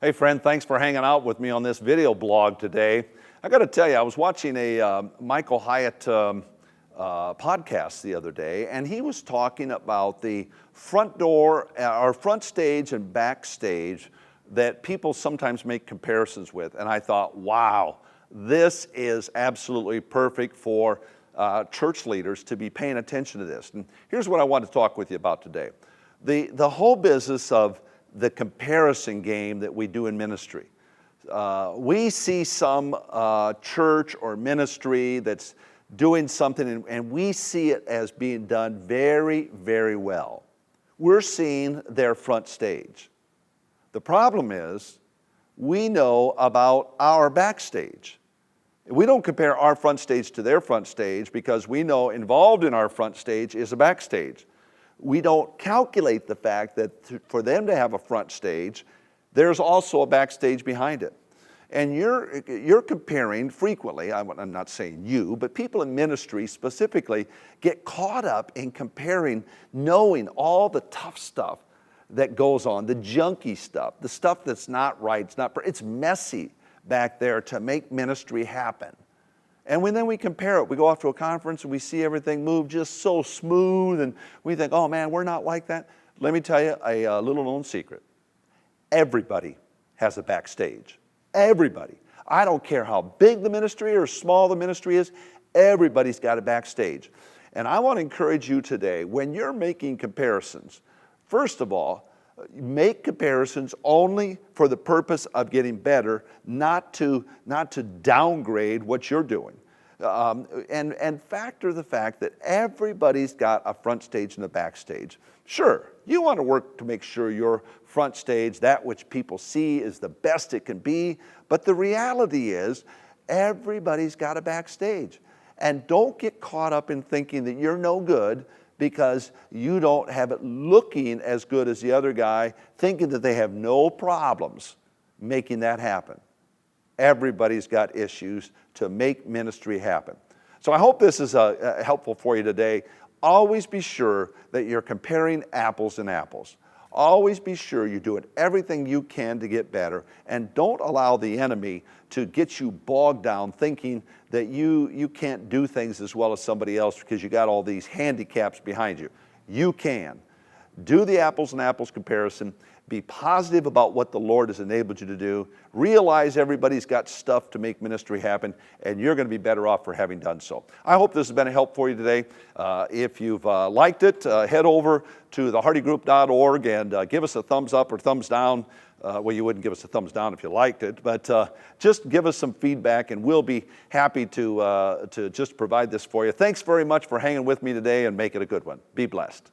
Hey friend, thanks for hanging out with me on this video blog today. I got to tell you, I was watching a Michael Hyatt podcast the other day, and he was talking about the front door, or front stage and backstage that people sometimes make comparisons with. And I thought, wow, this is absolutely perfect for church leaders to be paying attention to this. And here's what I want to talk with you about today. The whole business of the comparison game that we do in ministry. We see some church or ministry that's doing something and we see it as being done very, very well. We're seeing their front stage. The problem is we know about our backstage. We don't compare our front stage to their front stage because we know involved in our front stage is a backstage. We don't calculate the fact that for them to have a front stage, there's also a backstage behind it. And you're comparing frequently, I'm not saying you, but people in ministry specifically get caught up in comparing, knowing all the tough stuff that goes on, the junky stuff, the stuff that's not right, it's messy back there to make ministry happen. And then we compare it. We go off to a conference and we see everything move just so smooth and we think, oh man, we're not like that. Let me tell you a little known secret. Everybody has a backstage. Everybody. I don't care how big the ministry or small the ministry is, everybody's got a backstage. And I want to encourage you today, when you're making comparisons, first of all, make comparisons only for the purpose of getting better, not to downgrade what you're doing. And factor the fact that everybody's got a front stage and a backstage. Sure, you want to work to make sure your front stage, that which people see, is the best it can be, but the reality is everybody's got a backstage. And don't get caught up in thinking that you're no good because you don't have it looking as good as the other guy, thinking that they have no problems making that happen. Everybody's got issues to make ministry happen. So I hope this is helpful for you today. Always be sure that you're comparing apples and apples. Always be sure you're doing everything you can to get better, and don't allow the enemy to get you bogged down thinking that you can't do things as well as somebody else because you got all these handicaps behind you. You can. Do the apples and apples comparison. Be positive about what the Lord has enabled you to do. Realize everybody's got stuff to make ministry happen, and you're going to be better off for having done so. I hope this has been a help for you today. If you've liked it, head over to thehardygroup.org and give us a thumbs up or thumbs down. Well, you wouldn't give us a thumbs down if you liked it, but just give us some feedback, and we'll be happy to just provide this for you. Thanks very much for hanging with me today, and make it a good one. Be blessed.